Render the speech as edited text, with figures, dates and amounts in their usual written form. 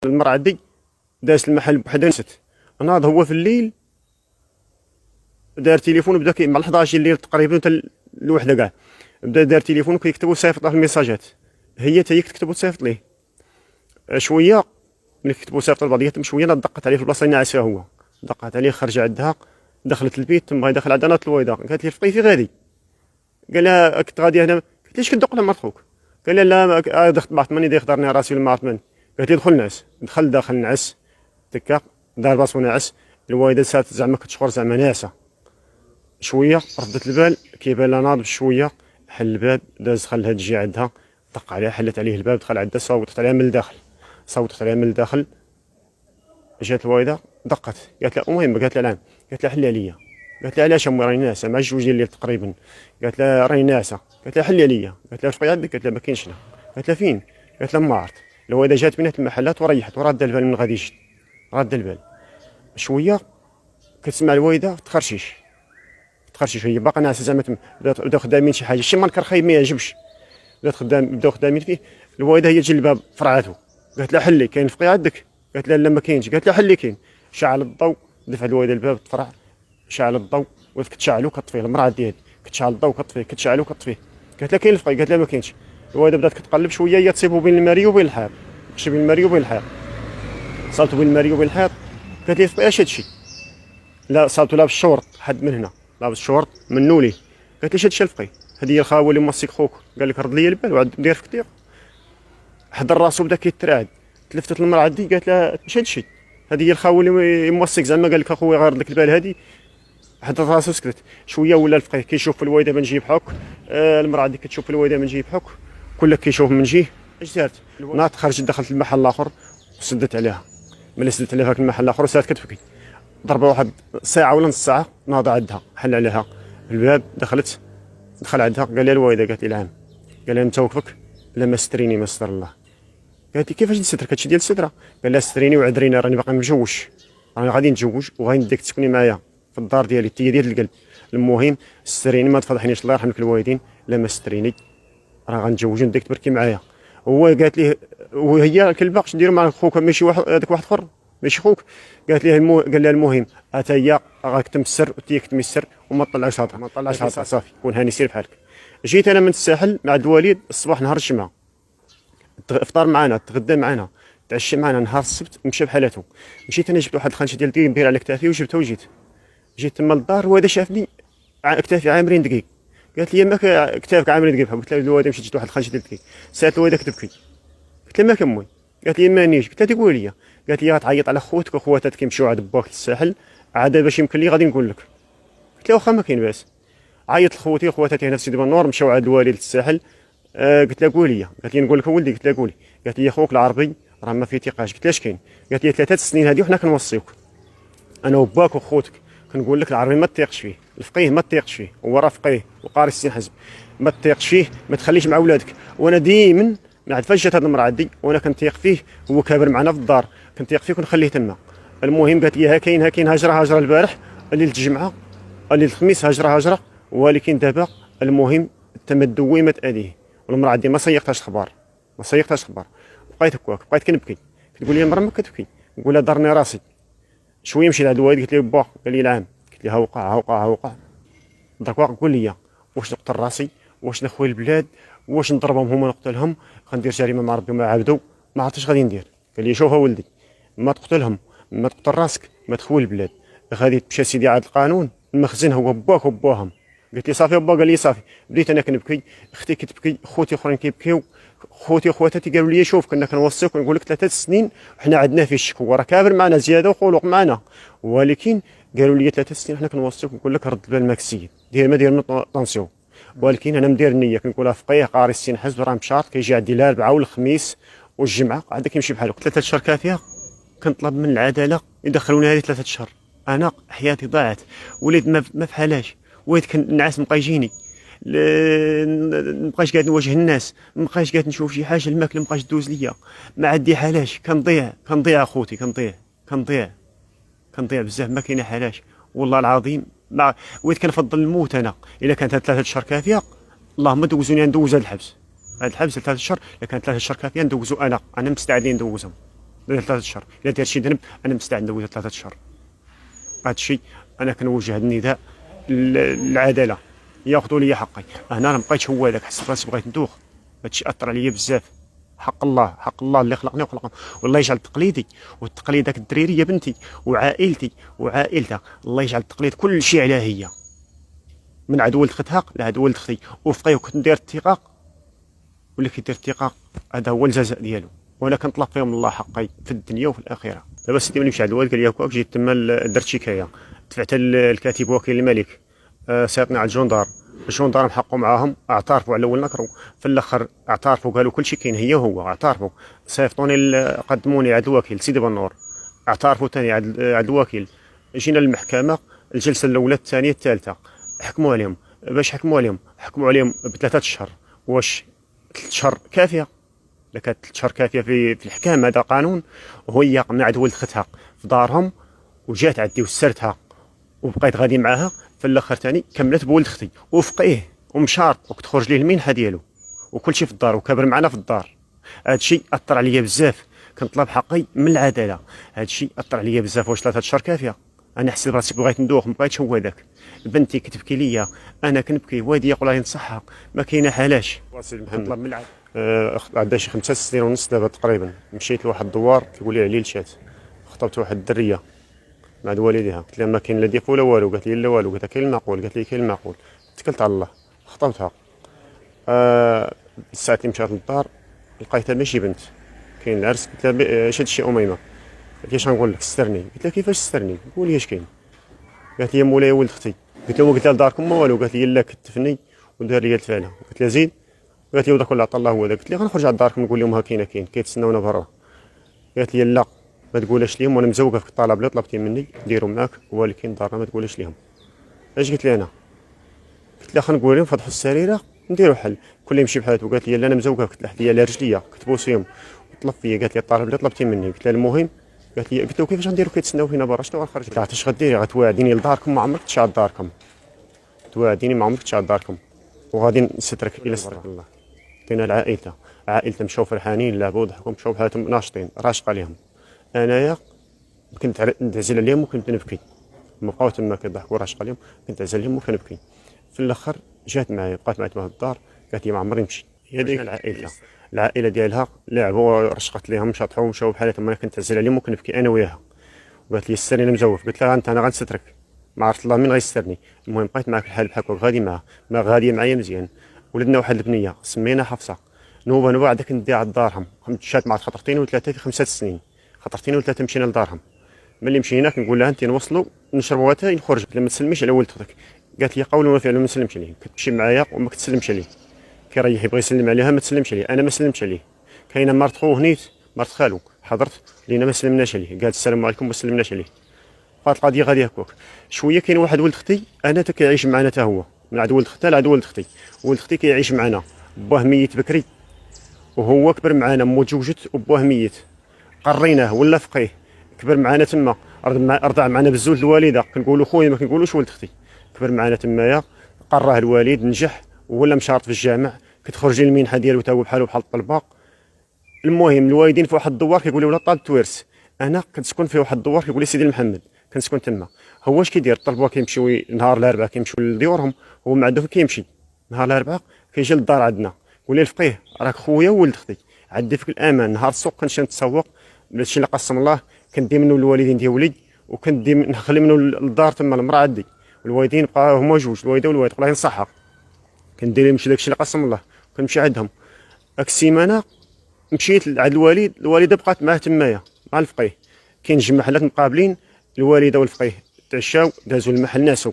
المرأة دي داز المحل بوحدها نست. ناض هو في الليل دار تليفون بدا مع 11 الليل تقريبا حتى الوحده كاع بدا دار تليفون وكيكتب وصيفط له الميساجات. هي حتى هي كتكتب وتصيفط ليه شويه ملي كتبوا وصيفط لبعضياتهم شويه دقت عليه في البلاصه اللي ناعس فيها هو. دقت عليه خرج عندها دخلت البيت تما دخل عندها ناط الويضه قالت لي رفقي في غادي. قال لها كنت غادي هنا. قالت ليش كتدق على مرت خوك؟ قال لها لا دخلت بعث ماني يخضرني راسي ولا ما عرفت ماني. قالت لي دخل نعس. دخل داخل نعس تكا دار باسو نعس. الوالده سالت زعما كتشخر زعما ناعسه شويه ردت البال كيبان لها ناض بشويه حل الباب داز دخل تجي عندها دق عليها حلت عليه الباب دخل عندها صوتت عليها من الداخل جات الوالده دقت قالت لها المهم قالت لها نعم قالت لها حلي عليا. قالت لها علاش امي راني ناعسه مع جوج ديال الليل تقريبا. قالت لها راني ناعسه. قالت لها حلي عليا. قالت لها شقي عندك؟ قالت لها ما كاينش هنا. قالت لها فين؟ قالت لها ما عرفت. الوالده جات بينات المحلات وريحت وراد البال من غادي يجي راد البال شويه كتسمع الوالده تخرشيش هي باقا ناعسه زعما بداو خدامين شي حاجه شي منكر خايب ما يعجبش بداو خدامين فيه. الوالده هي تجي للباب فرعاتو قالت لها حلي كاين فقي عندك؟ قالت لها لا ما كاينش. قالت لها حلي كاين. شعل الضوء دفع الوالده الباب تفرع شعل الضوء وكتشعلو كطفيه المراه ديالي كتشعل الضوء كطفيه كتشعلو كطفيه. قالت لها كاين الفقي؟ قالت لها ما كاينش. الوالده بدات كتقلب شويه هي تصيبو بين الماري وبين الحيط تمشي بين الماري وبين الحيط صالتو بين الماري وبين الحيط. قالت لي الفقي اش هادشي؟ لا صالتو لابس الشورط حد من هنا لابس الشورط منو ليه. قالت لي شاد الفقي هذه هي الخاوه اللي موصيك خوك قال لك رد لي البال وعاد دير فيك طيق. حضر راسو بدا كيترعد تلفتت المراه دي قالت لها اش هادشي؟ هذه هي الخاوه اللي موصيك زعما قال لك اخويا غير لك البال هذه. حضر راسو سكتت شويه ولا الفقيه كيشوف في الوالده من جيب حك. المراه دي كتشوف في الوالده من جيب حك كلها كيشوف من جيه. اش دارت؟ ناضت خرجت دخلت المحل الاخر وسدت عليها. ملي سدت عليها في المحل الاخر سالت كتبكي ضربه واحد ساعه ولا نص ساعه ناض عندها حل عليها الباب دخل عندها قال لها الوالده قالت لي العام قال لها انت وقفك لا ما ستريني ما ستر الله. قالت لي كيفاش نسترك هادشي ديال الستره؟ قال لها ستريني وعذريني راني باقي مجوش راني غادي نتزوج وغادي نديك تسكني معايا في الدار ديالي تي ديال القلب. المهم ستريني ما تفضحنيش الله يرحم لك الوالدين لا ما ستريني راه غنتزوج ونديك تبركي معايا. هو قالت لي وهي الكلبه اش ندير مع خوك ماشي واحد هذاك واحد اخر ماشي خوك. قالت ليه قال لها المهم حتى هي غتكتم السر وتي كتمي السر وما تطلعش هضره ما تطلعش هضره صافي كون هاني سير بحالك. جيت انا من الساحل مع الوالد الصباح نهار الجمعه افطر معنا تغدى معنا تعشى معنا نهار السبت مشى بحالته. مشيت انا جبت واحد الخنشه ديال الدقيق ندير على كتافي وجبتها وجيت. جيت تما للدار وهذا شافني كتافي عامرين دقيق. قالت لي ماك كتافك عامرين دقيق. قلت لها الوالده مشيت جبت واحد الخنشه ديال الدقيق. سالت الوالده كتبكي قلت لها ماك امي؟ قالت لي مانيش. قلت لها تقول لي قالت لي غتعيط على خوتك وخواتك كيمشيو عند باك للساحل عاد باش يمكن لي غادي نقول لك. قلت لها واخا ما كاين باس. عيط لخوتي وخواتاتي هنا في سيدي بنور مشاو عند الوالد للساحل. قلت لها قولي. قالت لي نقول لك ولدي. قلت لها قولي. قالت لي خوك العربي راه ما فيه ثقاش. قلت لها اش كاين؟ قالت لي 3 سنين هذه وحنا كنوصيوك انا وباك وخوتك كنقول لك العربي ما تثيقش فيه الفقيه ما تثيقش فيه هو راه فقيه وقاري السين حزب ما تثيقش فيه ما تخليش مع ولادك. وانا ديما ما عاد فاش جات هذه المراه عندي وانا كنتيق فيه هو كابر معنا في الدار كنتيق فيه ونخليه تما. المهم قالت لي ها كاين هجره البارح ليله الجمعه ليله الخميس هجره ولكن دابا المهم التمدويمه هذه والمراه عندي ما صيقتهاش خبار بقيت هكاك بقيت كنبكي كتقول لي المراه ما كتبكي نقول لها ضرني راسي. شويه مشيت لعند الوالد قلت له با قال لي العام. قلت له ها وقع درك واقع قول لي واش نقتل راسي واش نخوي البلاد واش نضربهم هما نقتلهم غندير جريمه مع ربي وما عبدو ما عرفتش غادي ندير. قال لي شوف ولدي ما تقتلهم ما تقتل راسك ما تخوي البلاد غادي تمشي سيدي عاد القانون المخزن هو باك وباهم. قلت لي صافي با. قال لي صافي. بديت انا كنبكي اختي كتبكي خوتي اخرين كيبكيو خوتي وخواتاتي قالوا لي شوف كنا كنوصيك ونقول لك 3 سنين وحنا عندنا فيه الشك هو راه كابر معنا زياده وخلق معنا ولكن قالوا لي 3 سنين حنا كنوصيك ونقول لك رد البال ماك السيد دير ما دير من طونسيون. ولكن انا مدير النيه كنقولها فقيه قاري السين حزب راه مشاط كيجي عندي الاربعاء والخميس والجمعه عاد كيمشي بحالو. 3 اشهر كافيه كنطلب من العداله يدخلوني هذه 3 اشهر. انا حياتي ضاعت وليت ما فحالاش وليت كنعس مابقى يجيني مابقاش قاعد نواجه الناس مابقاش قاعد نشوف شي حاجه الماكله مابقاش دوز ليا ما عندي حالاش كنضيع اخوتي كنضيع بزاف ما كاينه حالاش والله العظيم ما وليت كنفضل الموت انا الا كانت 3 اشهر كافيه. اللهم دوزوني ندوز هذا الحبس 3 اشهر الا كانت 3 اشهر كافيه ندوزو انا مستعد ندوزهم. ديال 3 اشهر. الا دار شي ذنب انا مستعد ندوز 3 اشهر. هذا الشيء انا كنوجه النداء للعداله، ياخذوا لي حقي. انا ما بقيتش هو هذاك، حسيت راسي بغيت ندوخ. هذا الشيء اثر عليا بزاف. حق الله، حق الله اللي خلقني وخلقهم، والله يجعل تقليدي والتقليد داك الدريريه بنتي وعائلتي وعائلتها، الله يجعل التقليد كل شيء عليها هي، من عاد ولد ختها لعاد ولد اختي. وفقيه كنت ندير الاتقاق، واللي كيدير الاتقاق هذا هو الجزاء ديالو. وانا كنطلب فيهم الله حقي في الدنيا وفي الاخره. دابا سيدي ملي مشى عند الوالد قال لي هاكاك، جيت تما درت شكايه، دفعت الكاتب وكيل الملك، سيطني على الجندار حقوا معاهم، اعترفوا على الاول نكروا، في الاخر اعترفوا قالوا كل شيء كاين، هي هو اعترفوا. صيفطوني قدموني عند الوكيل سيدي بنور، اعترفوا ثاني عند الوكيل. جينا للمحكمه، الجلسه الاولى الثانيه الثالثه، حكموا عليهم. باش حكموا عليهم ب3 اشهر. واش 3 اشهر كافيه؟ الا كانت 3 اشهر كافيه في الحكام، هذا قانون. وهي من عند ولد ختها في دارهم، وجات عندي وسرتها وبقيت غادي معاها. في الاخر ثاني كملت بولد اختي وفقيه ومشارط، وكتخرج ليه المنحه ديالو وكل شيء في الدار، وكبر معنا في الدار. هذا الشيء اثر عليا بزاف، كنطلب حقي من العداله. هذا الشيء اثر عليا بزاف. واش 3 اشهر كافيه؟ انا حسيت براسي بغيت ندوخ، ما بقيتش هو ذاك. بنتي كتبكي ليا، انا كنبكي، والدي يقول لي نصحها، ما كاينه حالاش. سيدي محمد نطلب من العداله. عندها شي 5 سنين ونص دابا تقريبا. مشيت لواحد الدوار كيقول لي علي لشات، خطبت واحد الدريه مع والديها، قلت لها ما كاين لا ديفو لا والو، قالت لي لا والو، قلت لها كاين المعقول، قالت لي كاين المعقول. تكلت على الله خطبتها. الساعه اللي مشات للدار لقيتها ماشي بنت، كاين العرس. قلت لها شاد شي اميمه، قالت لي اش غنقول لك استرني. قلت لها كيفاش استرني؟ قولي اش كاين. قالت لي مولاي ولد اختي. قلت لها لداركم ما والو. قالت لي لا كتفني ودار لي الفعله. قلت لها زيد. قالت لي وداك اللي عطا الله هو داك. قلت لها غنخرج على داركم نقول لهم ها كاين كيتسناونا برا. قالت لي لا ما تقولش ليهم، وانا مزوقه في الطلب اللي طلبتي مني ديروا معاك، ولكن دارنا ما تقولش ليهم. اش قلت لي انا؟ قلت لها خنقول لهم فتحوا السريره نديروا حل، كل يمشي بحالته. قالت لي لا انا مزوقه، قلت لها حدي على رجليا كتبوسيهم وطلب فيا. قالت لي الطلب اللي طلبتي مني. قلت لها المهم. قلت له كيفاش غنديروا كيتسناو فينا برا، شنو غنخرج؟ قلت لها اش غديري؟ غتواعديني لداركم، ما عمرك تشعل داركم، توعديني ما عمرك تشعل داركم، وغادي نسترك الى سترك الله. عطينا عائلته مشاو فرحانين، لعبوا وضحكوا، مشاو بحالهم ناشطين، راشقه ليهم. انايا كنت نعزل عليهم وكنت نبكي، ما بقاو تما كيضحكوا راشقه عليهم، كنت نعزل عليهم وكنبكي. في الاخر جات معايا، بقات معايا في الدار، قالت لي ما عمري نمشي. هي ديك العائله ديالها لعبوا رشقت ليهم، شطحوا مشاو بحالهم، انا كنت نعزل عليهم وكنبكي انا وياها. وقالت لي استرني انا مزوف. قلت لها انت انا غنسترك، ما عرفت الله من غيسترني. المهم بقيت معاك الحال بحال هكا غادي معاها، ما غاديه معايا مزيان. ولدنا واحد البنيه سمينا حفصه، نوبه عاد كندي عند دارهم، مشات مع خطرتين وثلاثه في 5 سنين، خطرتين وثلاثه مشينا لدارهم. ملي مشينا كنقول لها انت نوصلوا نشربوا حتى نخرج، ما تسلميش على ولد اختك. قالت لي قول وما فعل، ما نسلمش عليه. كتمشي معايا وما كتسلمش عليه، كيريح يبغي يسلم عليها ما تسلمش عليه، انا ما سلمتش عليه. كاينه مرت خوه هنيت، مرت خالو حضرت لينا ما سلمناش عليه، قالت السلام عليكم ما سلمناش عليه. بقات القضيه غادي هكاك شويه. كاين واحد ولد اختي انا تا كيعيش معنا حتى هو، من عند ولد اختها لعند ولد اختي. ولد اختي كيعيش معنا، باه ميت بكري وهو كبر معنا، مو تزوجت وباه ميت، قريناه ولا فقيه، كبر معنا تما، رضع معنا بالزول الوالده، كنقولوا خويا ما كنقولوش ولد اختي. كبر معنا تمايا، قراه الوالد، نجح ولا مشارط في الجامع، كتخرج لي المنحه ديالو تا هو بحالو بحال الطلبه. المهم الوالدين في واحد الدوار كيقول لي ولا طالب توارث. انا كنسكن في واحد الدوار كيقول لي سيدي محمد، كنسكن تما. هو اش كيدير؟ الطلبه كيمشيو نهار الاربعاء كيمشيو لديورهم، هو ما عنده كيمشي نهار الاربعاء كيجي للدار عندنا، يقول لي الفقيه راك خويا وولد اختي، عندي فيك الامان. نهار السوق كنمشي نتسوق، داكشي اللي قسم الله كندي منه الوالدين ديال وليدي، وكندي نخلي منه للدار تما المراه عندي. الوالدين بقاو هما جوج، الوالده والوالد، الله ينصحها. كندير نمشي داكشي اللي قسم الله، كنمشي عندهم. هاك السيمانه مشيت عند الوالد، الوالده بقات معاه تمايا مع الفقيه. كاين جوج محلات مقابلين، الوالده والفقيه تعشاو، دازوا المحل ناسو.